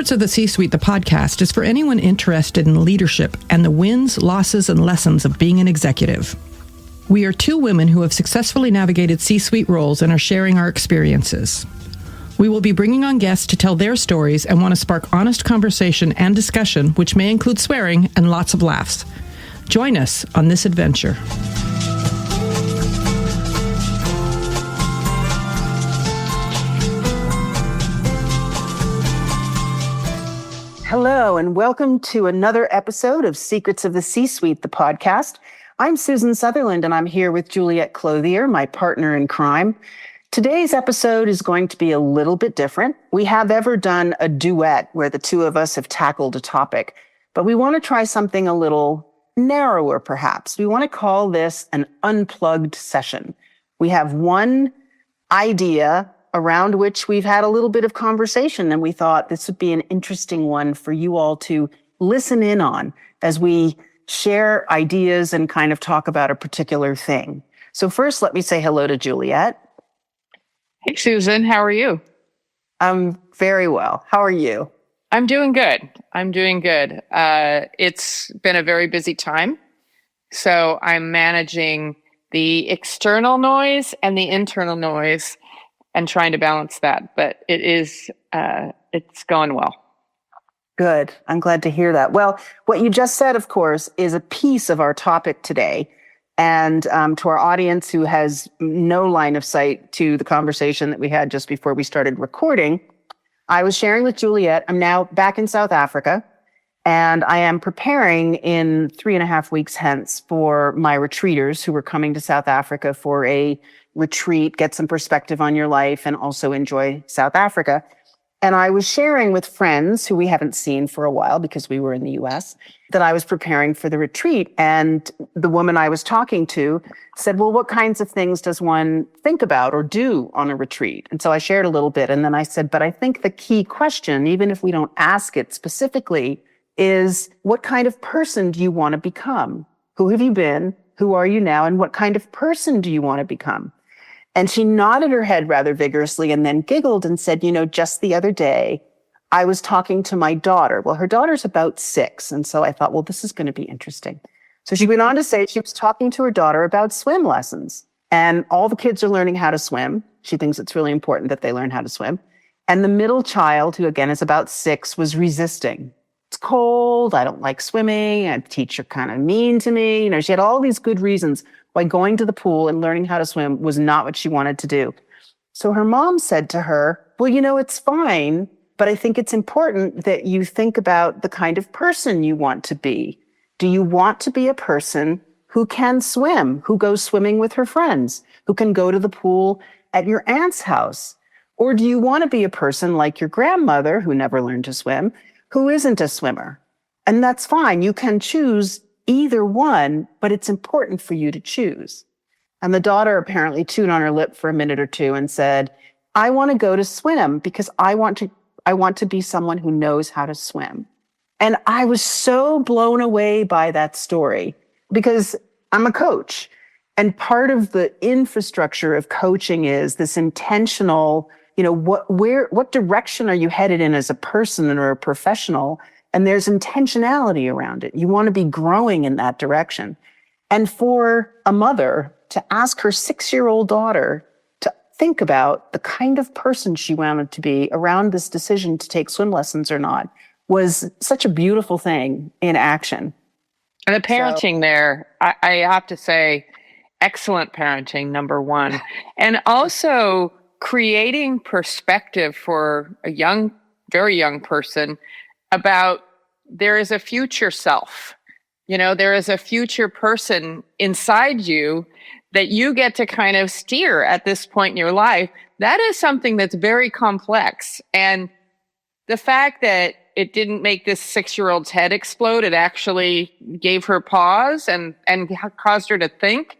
Secrets of the C-Suite, the podcast, is for anyone interested in leadership and the wins, losses, and lessons of being an executive. We are two women who have successfully navigated C-Suite roles and are sharing our experiences. We will be bringing on guests to tell their stories and want to spark honest conversation and discussion, which may include swearing and lots of laughs. Join us on this adventure. Hello, and welcome to another episode of Secrets of the C-Suite, the podcast. I'm Susan Sutherland, and I'm here with Juliet Clothier, my partner in crime. Today's episode is going to be a little bit different. We have ever done a duet where the two of us have tackled a topic, but we want to try something a little narrower, perhaps. We want to call this an unplugged session. We have one idea around which we've had a little bit of conversation, and we thought this would be an interesting one for you all to listen in on as we share ideas and kind of talk about a particular thing. So first, let me say hello to Juliet. Hey, Susan. How are you? I'm very well. How are you? I'm doing good. It's been a very busy time. So I'm managing the external noise and the internal noise and trying to balance that. But it's going well. Good. I'm glad to hear that. Well, what you just said, of course, is a piece of our topic today. And to our audience who has no line of sight to the conversation that we had just before we started recording, I was sharing with Juliet. I'm now back in South Africa, and I am preparing in 3.5 weeks hence for my retreaters who are coming to South Africa for a retreat, get some perspective on your life, and also enjoy South Africa. And I was sharing with friends who we haven't seen for a while because we were in the US, that I was preparing for the retreat. And the woman I was talking to said, well, what kinds of things does one think about or do on a retreat? And so I shared a little bit. And then I said, but I think the key question, even if we don't ask it specifically, is what kind of person do you want to become? Who have you been? Who are you now? And what kind of person do you want to become? And she nodded her head rather vigorously and then giggled and said, just the other day, I was talking to my daughter. Well, her daughter's about 6. And so I thought, well, this is going to be interesting. So she went on to say she was talking to her daughter about swim lessons. And all the kids are learning how to swim. She thinks it's really important that they learn how to swim. And the middle child, who again is about 6, was resisting. It's cold. I don't like swimming. A teacher kind of mean to me. She had all these good reasons why going to the pool and learning how to swim was not what she wanted to do. So her mom said to her, well, it's fine, but I think it's important that you think about the kind of person you want to be. Do you want to be a person who can swim, who goes swimming with her friends, who can go to the pool at your aunt's house? Or do you want to be a person like your grandmother who never learned to swim, who isn't a swimmer? And that's fine. You can choose either one, but it's important for you to choose. And the daughter apparently chewed on her lip for a minute or two and said, I want to go to swim because I want to be someone who knows how to swim. And I was so blown away by that story because I'm a coach. And part of the infrastructure of coaching is this intentional, what direction are you headed in as a person or a professional? And there's intentionality around it. You want to be growing in that direction. And for a mother to ask her 6-year-old daughter to think about the kind of person she wanted to be around this decision to take swim lessons or not was such a beautiful thing in action. And the parenting there, I have to say, excellent parenting, number one. And also creating perspective for a very young person about there is a future self. There is a future person inside you that you get to kind of steer at this point in your life. That is something that's very complex. And the fact that it didn't make this 6-year-old's head explode, it actually gave her pause and caused her to think,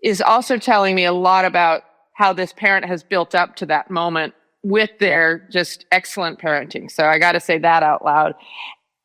is also telling me a lot about how this parent has built up to that moment with their just excellent parenting. So I got to say that out loud.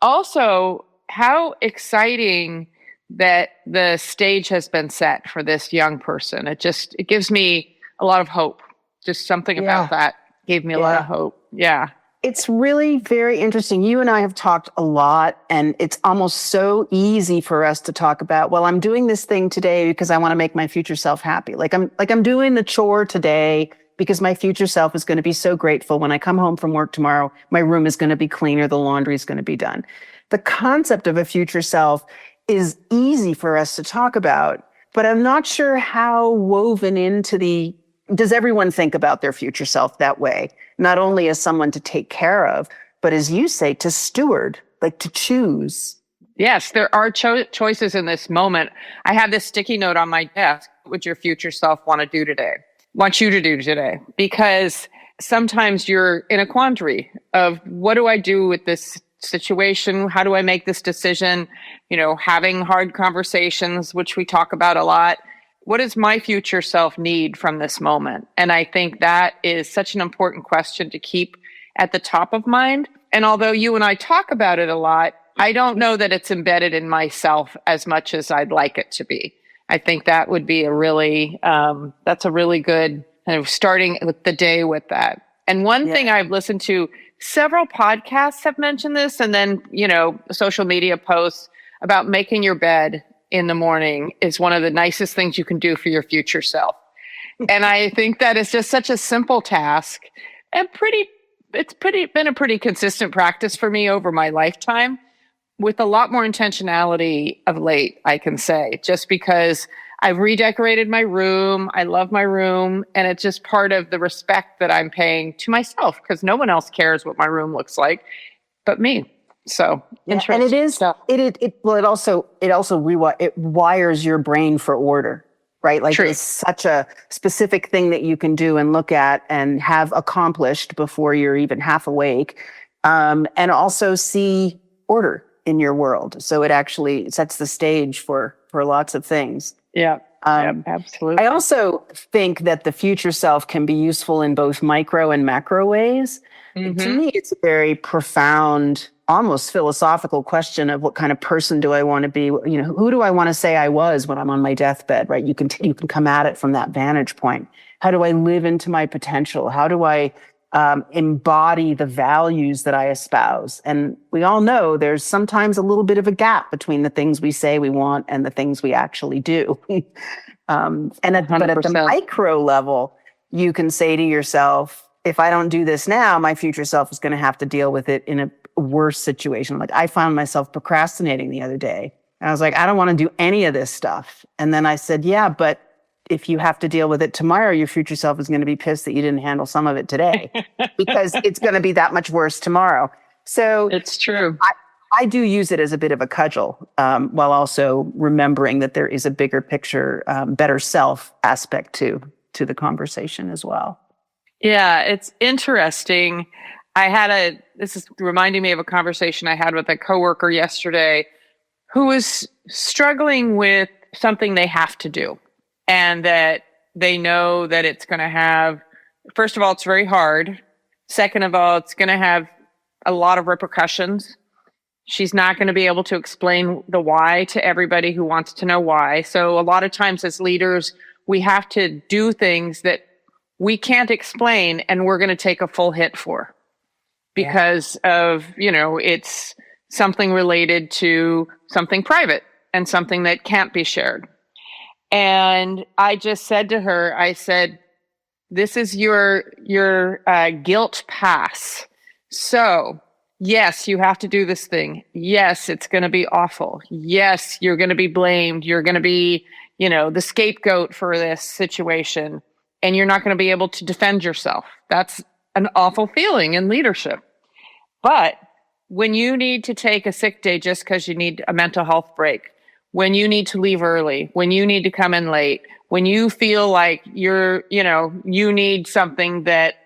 Also, how exciting that the stage has been set for this young person. It gives me a lot of hope. Just something about that gave me a lot of hope. Yeah. It's really very interesting. You and I have talked a lot, and it's almost so easy for us to talk about, well, I'm doing this thing today because I want to make my future self happy. I'm doing the chore today because my future self is going to be so grateful when I come home from work tomorrow. My room is going to be cleaner, the laundry is going to be done. The concept of a future self is easy for us to talk about, but I'm not sure how woven into does everyone think about their future self that way? Not only as someone to take care of, but as you say, to steward, like to choose. Yes, there are choices in this moment. I have this sticky note on my desk. What would your future self want to do today? Want you to do today? Because sometimes you're in a quandary of, what do I do with this situation? How do I make this decision? Having hard conversations, which we talk about a lot. What does my future self need from this moment? And I think that is such an important question to keep at the top of mind. And although you and I talk about it a lot, I don't know that it's embedded in myself as much as I'd like it to be. I think that would be that's a really good kind of starting the day with that. And one thing I've listened to, several podcasts have mentioned this, and then, social media posts about making your bed in the morning is one of the nicest things you can do for your future self. And I think that is just such a simple task, and it's been a pretty consistent practice for me over my lifetime, with a lot more intentionality of late, I can say, just because I've redecorated my room. I love my room, and it's just part of the respect that I'm paying to myself, because no one else cares what my room looks like but me. So and it is stuff. It also wires your brain for order, right? Like True. It's such a specific thing that you can do and look at and have accomplished before you're even half awake, and also see order in your world. So it actually sets the stage for lots of things. Yeah. Absolutely. I also think that the future self can be useful in both micro and macro ways. Mm-hmm. To me, it's a very profound, almost philosophical question of what kind of person do I want to be? Who do I want to say I was when I'm on my deathbed, right? You can come at it from that vantage point. How do I live into my potential? How do I embody the values that I espouse? And we all know there's sometimes a little bit of a gap between the things we say we want and the things we actually do. But at the micro level, you can say to yourself, if I don't do this now, my future self is going to have to deal with it in a worse situation. Like, I found myself procrastinating the other day. And I was like, I don't want to do any of this stuff. And then I said, yeah, but if you have to deal with it tomorrow, your future self is going to be pissed that you didn't handle some of it today, because it's going to be that much worse tomorrow. So it's true. I do use it as a bit of a cudgel, while also remembering that there is a bigger picture, better self aspect to the conversation as well. Yeah, it's interesting. This is reminding me of a conversation I had with a coworker yesterday who was struggling with something they have to do, and that they know that it's going to have, first of all, it's very hard. Second of all, it's going to have a lot of repercussions. She's not going to be able to explain the why to everybody who wants to know why. So a lot of times as leaders, we have to do things that we can't explain, and we're going to take a full hit for, because of, it's something related to something private and something that can't be shared. And I just said to her, I said, this is your guilt pass. So yes, you have to do this thing. Yes, it's going to be awful. Yes, you're going to be blamed. You're going to be, the scapegoat for this situation. And you're not going to be able to defend yourself. That's an awful feeling in leadership. But when you need to take a sick day just because you need a mental health break, when you need to leave early, when you need to come in late, when you feel like you need something that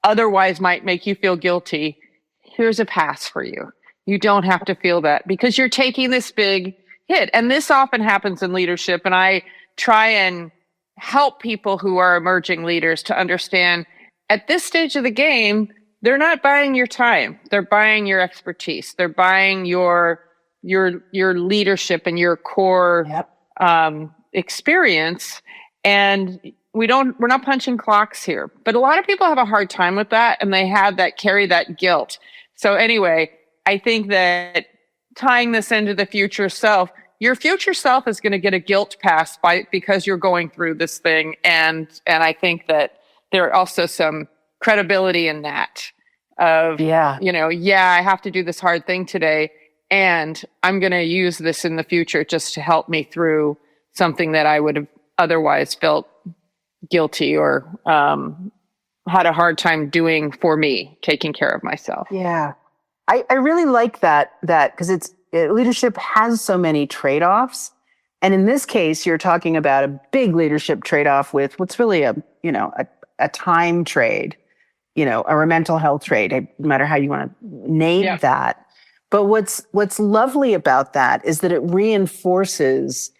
otherwise might make you feel guilty, here's a pass for you. You don't have to feel that, because you're taking this big hit. And this often happens in leadership. And I try and help people who are emerging leaders to understand, at this stage of the game, they're not buying your time. They're buying your expertise. They're buying your leadership and your core experience. And we're not punching clocks here. But a lot of people have a hard time with that, and they carry that guilt. So anyway, I think that tying this into the future self, your future self is going to get a guilt pass because you're going through this thing. And I think that there are also some credibility in that of, I have to do this hard thing today, and I'm going to use this in the future just to help me through something that I would have otherwise felt guilty or had a hard time doing for me, taking care of myself. Yeah. I really like that because leadership has so many trade-offs. And in this case, you're talking about a big leadership trade-off with what's really a time trade, or a mental health trade, no matter how you want to name that. But what's lovely about that is that it reinforces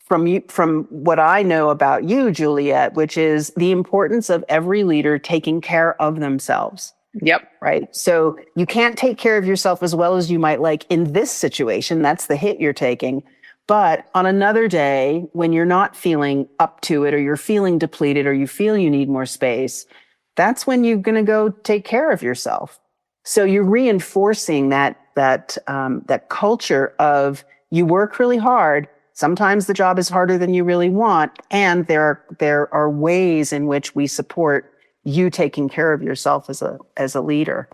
from what I know about you, Juliet, which is the importance of every leader taking care of themselves. Yep. Right. So you can't take care of yourself as well as you might like in this situation. That's the hit you're taking. But on another day, when you're not feeling up to it, or you're feeling depleted, or you feel you need more space, that's when you're going to go take care of yourself. So you're reinforcing that culture of you work really hard. Sometimes the job is harder than you really want. And there are ways in which we support you taking care of yourself as a leader.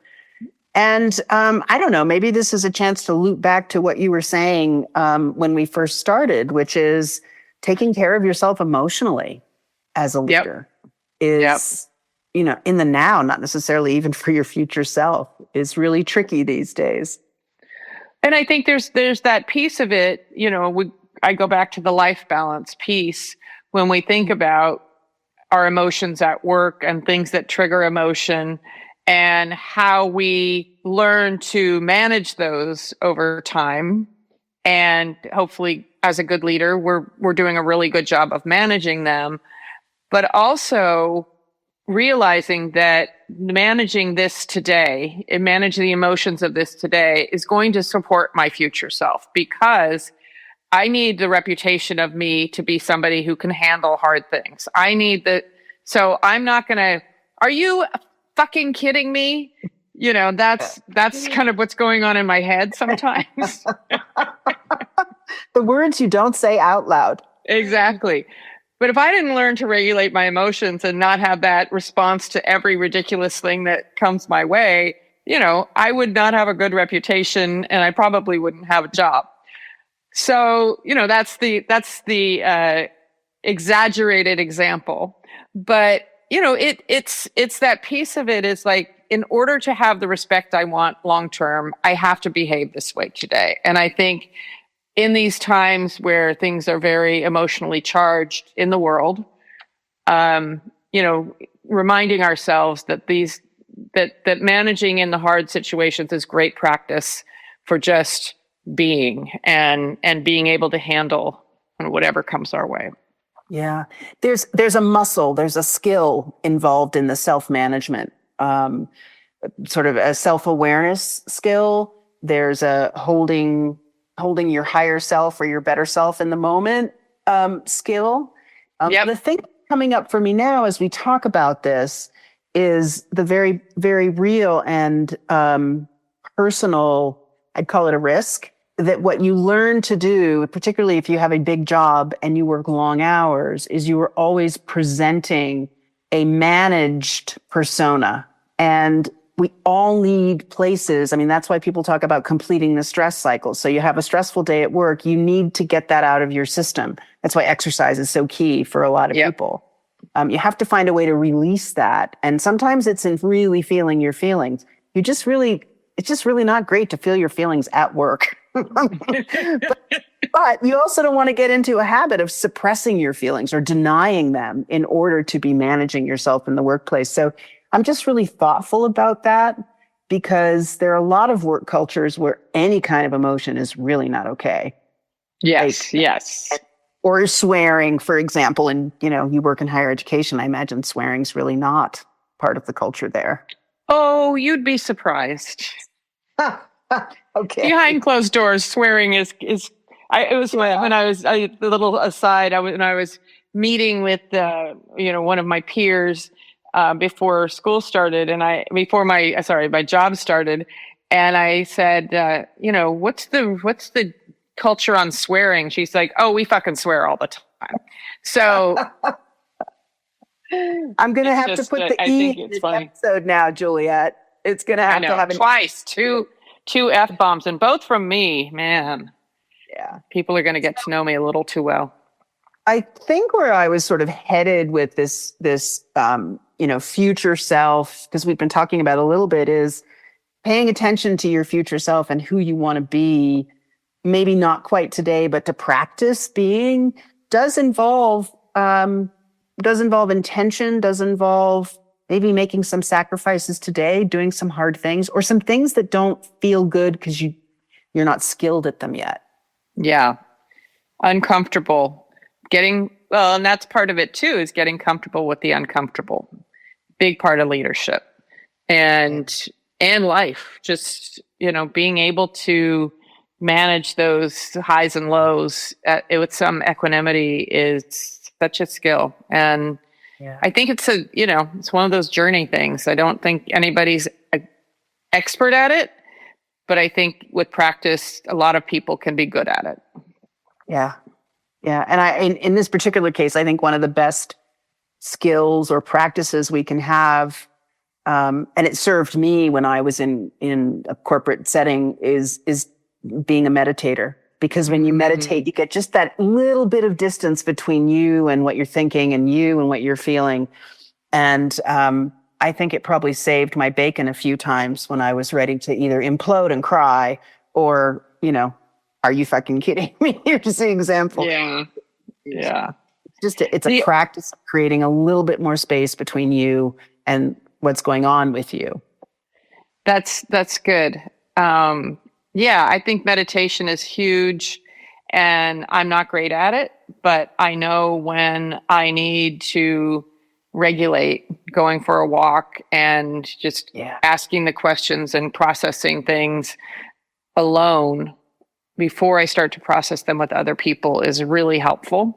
And I don't know, maybe this is a chance to loop back to what you were saying when we first started, which is taking care of yourself emotionally as a leader is, in the now, not necessarily even for your future self, is really tricky these days. And I think there's that piece of it, I go back to the life balance piece when we think about our emotions at work and things that trigger emotion and how we learn to manage those over time. And hopefully, as a good leader, we're doing a really good job of managing them, but also realizing that managing this today and managing the emotions of this today is going to support my future self, because I need the reputation of me to be somebody who can handle hard things. So I'm not going to, are you fucking kidding me? That's kind of what's going on in my head sometimes. The words you don't say out loud. Exactly. But if I didn't learn to regulate my emotions and not have that response to every ridiculous thing that comes my way, I would not have a good reputation, and I probably wouldn't have a job. So, that's the exaggerated example. But, it's that piece of it is like, in order to have the respect I want long term, I have to behave this way today. And I think in these times where things are very emotionally charged in the world, reminding ourselves that that managing in the hard situations is great practice for just being and being able to handle whatever comes our way. Yeah. There's a muscle, there's a skill involved in the self-management, sort of a self-awareness skill. There's a holding your higher self or your better self in the moment skill. The thing coming up for me now as we talk about this is the very, very real and personal, I'd call it a risk, that what you learn to do, particularly if you have a big job and you work long hours, is you are always presenting a managed persona. And we all need places. I mean, that's why people talk about completing the stress cycle. So you have a stressful day at work, you need to get that out of your system. That's why exercise is so key for a lot of people. You have to find a way to release that. And sometimes it's in really feeling your feelings. It's just really not great to feel your feelings at work. but you also don't want to get into a habit of suppressing your feelings or denying them in order to be managing yourself in the workplace. So I'm just really thoughtful about that, because there are a lot of work cultures where any kind of emotion is really not okay. Yes, yes. Or swearing, for example, and you work in higher education, I imagine swearing's really not part of the culture there. Oh, you'd be surprised. Okay. Behind closed doors, swearing is. When I was a little aside. When I was meeting with, one of my peers before school started, and my job started, and I said, what's the culture on swearing? She's like, oh, we fucking swear all the time. So I'm going to have to put the E in this episode now, Juliet. It's going to have to have twice, two F-bombs, and both from me, man. Yeah. People are going to get to know me a little too well. I think where I was sort of headed with this future self, because we've been talking about a little bit, is paying attention to your future self and who you want to be. Maybe not quite today, but to practice being does involve intention, does involve maybe making some sacrifices today, doing some hard things, or some things that don't feel good because you're not skilled at them yet. Yeah. Uncomfortable. And that's part of it too, is getting comfortable with the uncomfortable. Big part of leadership and life. Just, being able to manage those highs and lows with some equanimity is such a skill. And I think it's it's one of those journey things. I don't think anybody's an expert at it, but I think with practice, a lot of people can be good at it. Yeah. Yeah. And in this particular case, I think one of the best skills or practices we can have, and it served me when I was in a corporate setting, is being a meditator. Because when you meditate, you get just that little bit of distance between you and what you're thinking and you and what you're feeling. And I think it probably saved my bacon a few times when I was ready to either implode and cry or, are you fucking kidding me? Here's the example. Yeah. Yeah. It's a practice of creating a little bit more space between you and what's going on with you. That's good. I think meditation is huge, and I'm not great at it, but I know when I need to regulate, going for a walk and just asking the questions and processing things alone before I start to process them with other people is really helpful.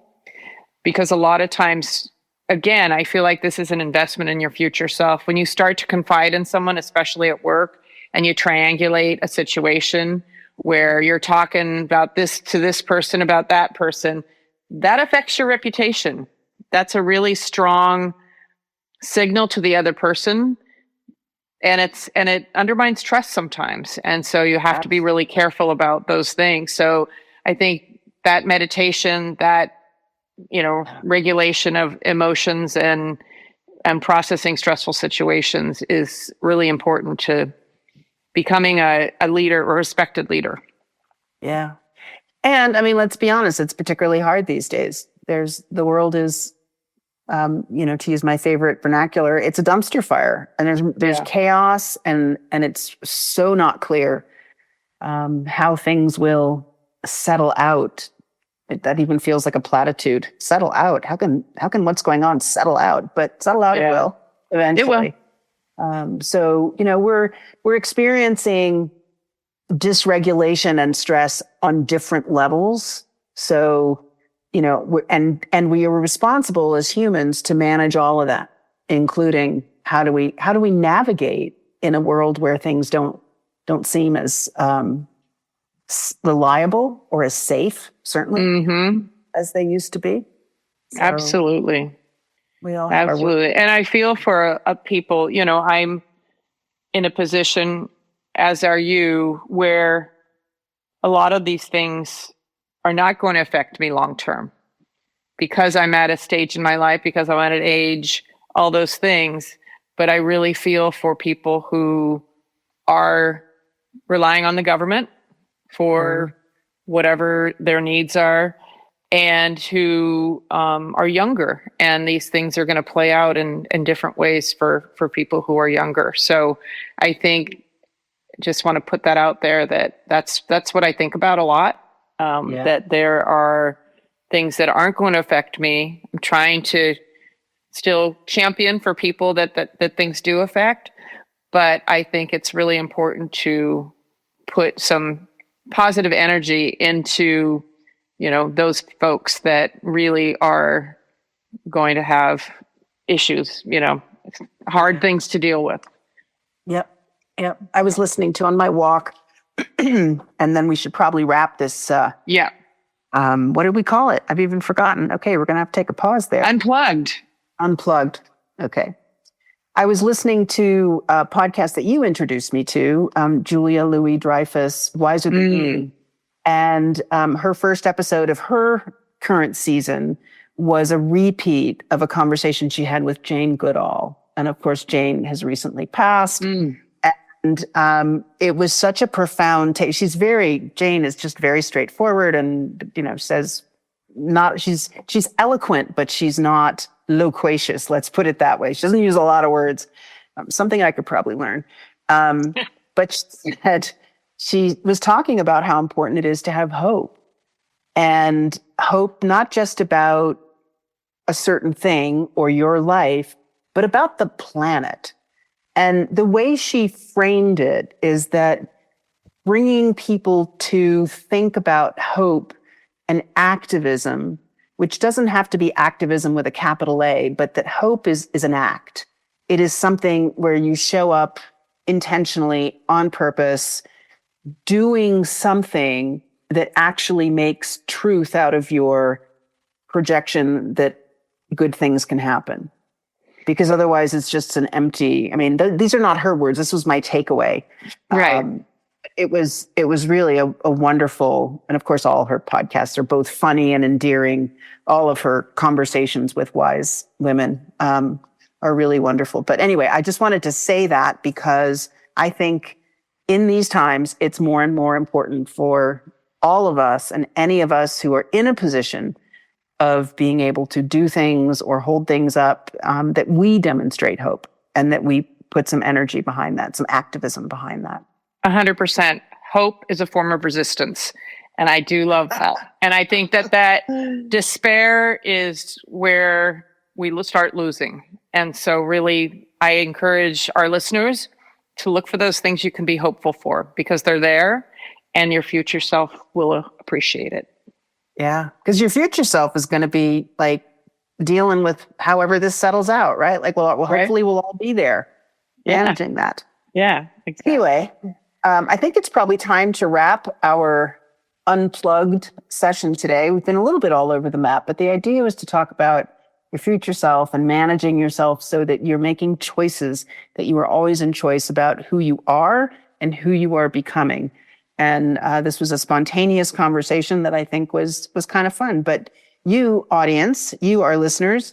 Because a lot of times, again, I feel like this is an investment in your future self. When you start to confide in someone, especially at work, and you triangulate a situation where you're talking about this to this person, about that person, that affects your reputation. That's a really strong signal to the other person. And it undermines trust sometimes. And so you have to be really careful about those things. So I think that meditation, that, regulation of emotions and processing stressful situations is really important to becoming a leader or respected leader. Yeah. And I mean, let's be honest, it's particularly hard these days. The world is, to use my favorite vernacular, it's a dumpster fire, and there's chaos, and it's so not clear how things will settle out. That even feels like a platitude. Settle out. How can what's going on settle out? But settle out it will eventually. It will. So we're experiencing dysregulation and stress on different levels. So and we are responsible as humans to manage all of that, including how do we navigate in a world where things don't seem as reliable or as safe, certainly, as they used to be. So absolutely. We all have absolutely. And I feel for people, I'm in a position, as are you, where a lot of these things are not going to affect me long term because I'm at a stage in my life, because I'm at an age, all those things. But I really feel for people who are relying on the government for whatever their needs are, and who are younger. And these things are going to play out in different ways for people who are younger. So I think, just want to put that out there, that's what I think about a lot, that there are things that aren't going to affect me. I'm trying to still champion for people that things do affect, but I think it's really important to put some positive energy into, those folks that really are going to have issues, hard things to deal with. Yep. I was listening to on my walk, and then we should probably wrap this. What did we call it? I've even forgotten. Okay, we're going to have to take a pause there. Unplugged. Okay. I was listening to a podcast that you introduced me to, Julia Louis-Dreyfus, Wiser Than You. And her first episode of her current season was a repeat of a conversation she had with Jane Goodall. And of course, Jane has recently passed. And it was such a profound take. Jane is just very straightforward and, says she's eloquent, but she's not loquacious. Let's put it that way. She doesn't use a lot of words, something I could probably learn. But she was talking about how important it is to have hope, and hope not just about a certain thing or your life, but about the planet. And the way she framed it is that bringing people to think about hope and activism, which doesn't have to be activism with a capital A, but that hope is an act. It is something where you show up intentionally, on purpose, doing something that actually makes truth out of your projection that good things can happen. Because otherwise it's just an empty, these are not her words. This was my takeaway. Right. It was really a wonderful, and of course all her podcasts are both funny and endearing. All of her conversations with wise women are really wonderful. But anyway, I just wanted to say that because I think in these times, it's more and more important for all of us and any of us who are in a position of being able to do things or hold things up, that we demonstrate hope and that we put some energy behind that, some activism behind that. 100%. Hope is a form of resistance. And I do love that. And I think that despair is where we start losing. And so really, I encourage our listeners to look for those things you can be hopeful for, because they're there and your future self will appreciate it. Yeah, because your future self is going to be like dealing with however this settles out, right? Like, well, hopefully we'll all be there managing that. Yeah, exactly. Anyway, I think it's probably time to wrap our Unplugged session today. We've been a little bit all over the map, but the idea was to talk about your future self and managing yourself so that you're making choices, that you are always in choice about who you are and who you are becoming. And this was a spontaneous conversation that I think was kind of fun. But you, audience, you, our listeners,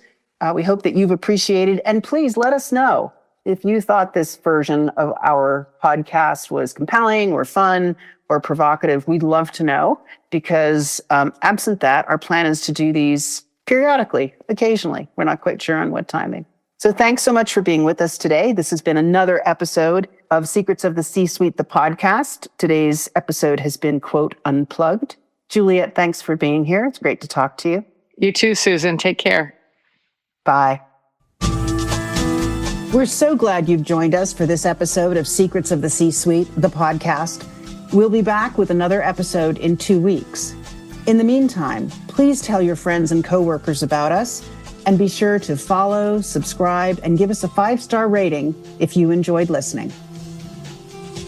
we hope that you've appreciated. And please let us know if you thought this version of our podcast was compelling or fun or provocative. We'd love to know, because absent that, our plan is to do these periodically, occasionally. We're not quite sure on what timing. So thanks so much for being with us today. This has been another episode of Secrets of the C-Suite, the podcast. Today's episode has been, quote, Unplugged. Juliet, thanks for being here. It's great to talk to you. You too, Susan. Take care. Bye. We're so glad you've joined us for this episode of Secrets of the C-Suite, the podcast. We'll be back with another episode in 2 weeks. In the meantime, please tell your friends and coworkers about us, and be sure to follow, subscribe, and give us a 5-star rating if you enjoyed listening.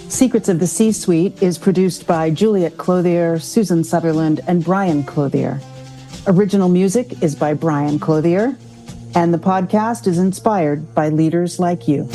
Secrets of the C-Suite is produced by Juliet Clothier, Susan Sutherland, and Brian Clothier. Original music is by Brian Clothier, and the podcast is inspired by leaders like you.